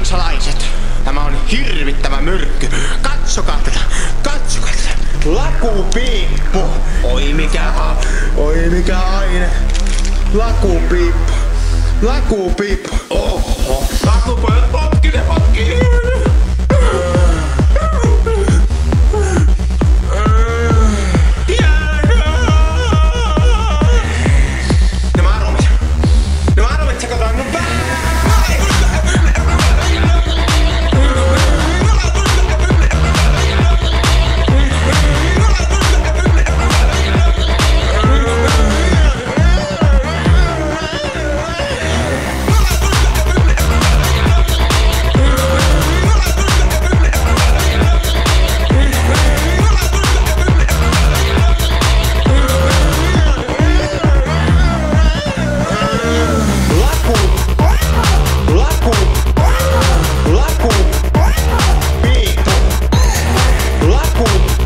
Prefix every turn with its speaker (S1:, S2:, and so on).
S1: kansalaiset, tämä on hirvittävä myrkky. Katsokaa tätä, katsokaa tätä. Lakupiippu. Oi mikä aine. Lakupiippu. Lakupiippu. Oho. Lakupojat potkii. Laku.